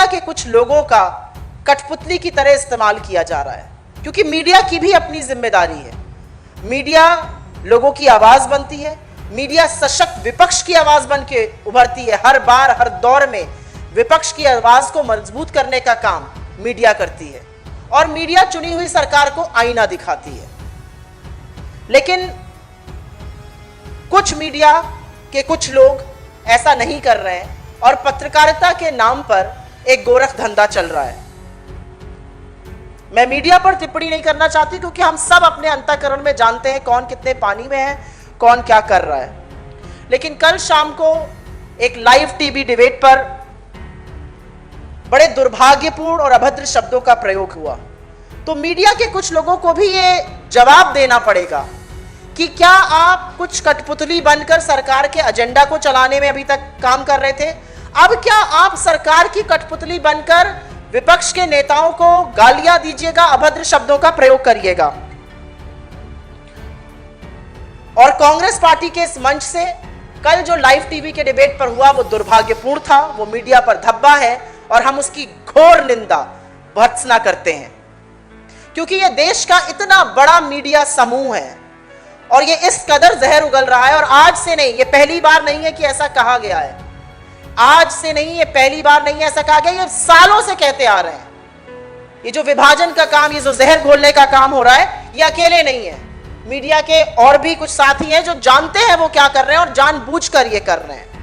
के कुछ लोगों का कठपुतली की तरह इस्तेमाल किया जा रहा है, क्योंकि मीडिया की भी अपनी जिम्मेदारी है। मीडिया लोगों की आवाज बनती है, मीडिया सशक्त विपक्ष की आवाज बन के उभरती है। हर बार हर दौर में विपक्ष की आवाज को मजबूत करने का काम मीडिया करती है और मीडिया चुनी हुई सरकार को आईना दिखाती है। लेकिन कुछ मीडिया के कुछ लोग ऐसा नहीं कर रहे हैं और पत्रकारिता के नाम पर एक गोरख धंधा चल रहा है। मैं मीडिया पर टिप्पणी नहीं करना चाहती, क्योंकि हम सब अपने अंतःकरण में जानते हैं कौन कितने पानी में है, कौन क्या कर रहा है। लेकिन कल शाम को एक लाइव टीवी डिबेट पर बड़े दुर्भाग्यपूर्ण और अभद्र शब्दों का प्रयोग हुआ, तो मीडिया के कुछ लोगों को भी ये जवाब देना पड़ेगा कि क्या आप कुछ कठपुतली बनकर सरकार के एजेंडा को चलाने में अभी तक काम कर रहे थे, अब क्या आप सरकार की कठपुतली बनकर विपक्ष के नेताओं को गालियां दीजिएगा, अभद्र शब्दों का प्रयोग करिएगा। और कांग्रेस पार्टी के इस मंच से कल जो लाइव टीवी के डिबेट पर हुआ वो दुर्भाग्यपूर्ण था, वो मीडिया पर धब्बा है और हम उसकी घोर निंदा भर्त्सना करते हैं, क्योंकि ये देश का इतना बड़ा मीडिया समूह है और ये इस कदर जहर उगल रहा है। और आज से नहीं, ये पहली बार नहीं है कि ऐसा कहा गया है, आज से नहीं, ये पहली बार नहीं है ऐसा कहा गया, ये सालों से कहते आ रहे हैं। ये जो विभाजन का काम, ये जो जहर घोलने का काम हो रहा है, ये अकेले नहीं है, मीडिया के और भी कुछ साथी हैं जो जानते हैं वो क्या कर रहे हैं और जानबूझकर ये कर रहे हैं।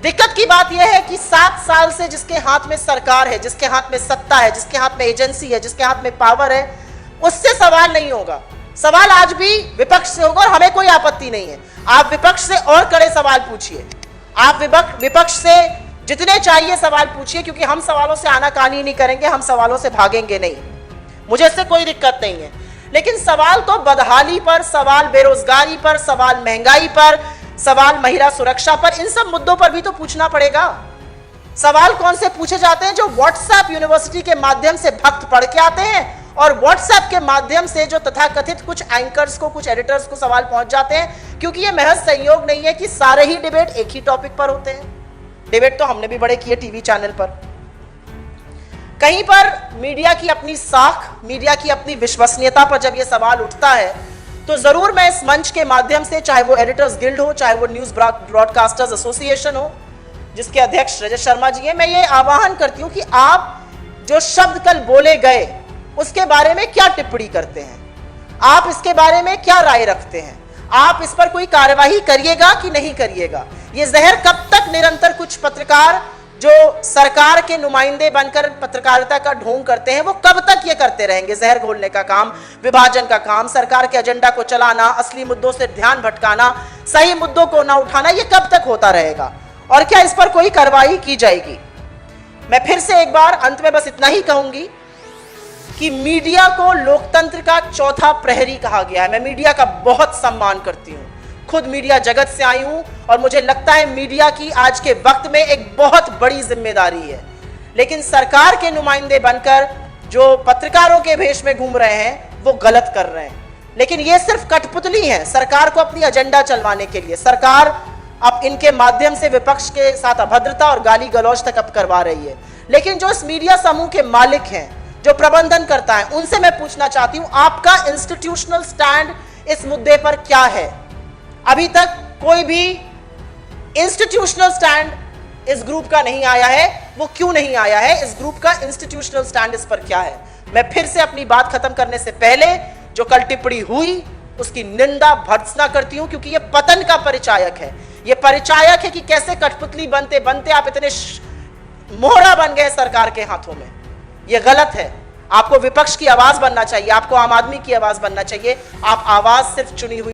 दिक्कत की बात यह है कि 7 साल से जिसके हाथ में सरकार है, जिसके हाथ में सत्ता है, जिसके हाथ में एजेंसी है, जिसके हाथ में पावर है, उससे सवाल नहीं होगा। सवाल आज भी विपक्ष से होगा और हमें कोई आपत्ति नहीं है। आप विपक्ष से और कड़े सवाल पूछिए, आप विपक्ष से जितने चाहिए सवाल पूछिए, क्योंकि हम सवालों से आनाकानी नहीं करेंगे, हम सवालों से भागेंगे नहीं, मुझे इससे कोई दिक्कत नहीं है। लेकिन सवाल तो बदहाली पर, सवाल बेरोजगारी पर, सवाल महंगाई पर, सवाल महिला सुरक्षा पर, इन सब मुद्दों पर भी तो पूछना पड़ेगा। सवाल कौन से पूछे जाते हैं? जो व्हाट्सएप यूनिवर्सिटी के माध्यम से भक्त पढ़ के आते हैं और व्हाट्सएप के माध्यम से जो तथाकथित कुछ एंकर्स को, कुछ एडिटर्स को सवाल पहुंच जाते हैं, क्योंकि ये महज संयोग नहीं है कि सारे ही डिबेट एक ही टॉपिक पर होते हैं। डिबेट तो हमने भी बड़े किए टीवी चैनल पर। कहीं पर मीडिया की अपनी साख, मीडिया की अपनी विश्वसनीयता पर जब ये सवाल उठता है, तो जरूर मैं इस मंच के माध्यम से, चाहे वो एडिटर्स गिल्ड हो, चाहे वो न्यूज ब्रॉडकास्टर्स एसोसिएशन हो, जिसके अध्यक्ष रजत शर्मा जी हैं, मैं ये आह्वान करती हूं कि आप जो शब्द कल बोले गए उसके बारे में क्या टिप्पणी करते हैं, आप इसके बारे में क्या राय रखते हैं, आप इस पर कोई कार्यवाही करिएगा कि नहीं करिएगा। ये जहर कब तक निरंतर कुछ पत्रकार जो सरकार के नुमाइंदे बनकर पत्रकारिता का ढोंग करते हैं, वो कब तक ये करते रहेंगे? जहर घोलने का काम, विभाजन का काम, सरकार के एजेंडा को चलाना, असली मुद्दों से ध्यान भटकाना, सही मुद्दों को ना उठाना, ये कब तक होता रहेगा? और क्या इस पर कोई कार्रवाई की जाएगी? मैं फिर से एक बार अंत में बस इतना ही कहूंगी कि मीडिया को लोकतंत्र का चौथा प्रहरी कहा गया है। मैं मीडिया का बहुत सम्मान करती हूं, खुद मीडिया जगत से आई हूं और मुझे लगता है मीडिया की आज के वक्त में एक बहुत बड़ी जिम्मेदारी है। लेकिन सरकार के नुमाइंदे बनकर जो पत्रकारों के भेष में घूम रहे हैं वो गलत कर रहे हैं। लेकिन ये सिर्फ कठपुतली है सरकार को अपनी एजेंडा चलवाने के लिए। सरकार अब इनके माध्यम से विपक्ष के साथ अभद्रता और गाली गलौज तक अब करवा रही है। लेकिन जो इस मीडिया समूह के मालिक हैं, जो प्रबंधन करता है, उनसे मैं पूछना चाहती हूं, आपका इंस्टीट्यूशनल स्टैंड इस मुद्दे पर क्या है? अभी तक कोई भी इंस्टीट्यूशनल स्टैंड इस ग्रुप का नहीं आया है। वो क्यों नहीं आया है? इस ग्रुप का इंस्टीट्यूशनल स्टैंड इस पर क्या है? मैं फिर से अपनी बात खत्म करने से पहले जो कल टिप्पणी हुई उसकी निंदा भर्त्सना करती हूं, क्योंकि यह पतन का परिचायक है। यह परिचायक है कि कैसे कठपुतली बनते बनते आप इतने मोहरा बन गए सरकार के हाथों में। यह गलत है। आपको विपक्ष की आवाज बनना चाहिए, आपको आम आदमी की आवाज बनना चाहिए। आप आवाज सिर्फ चुनी हुई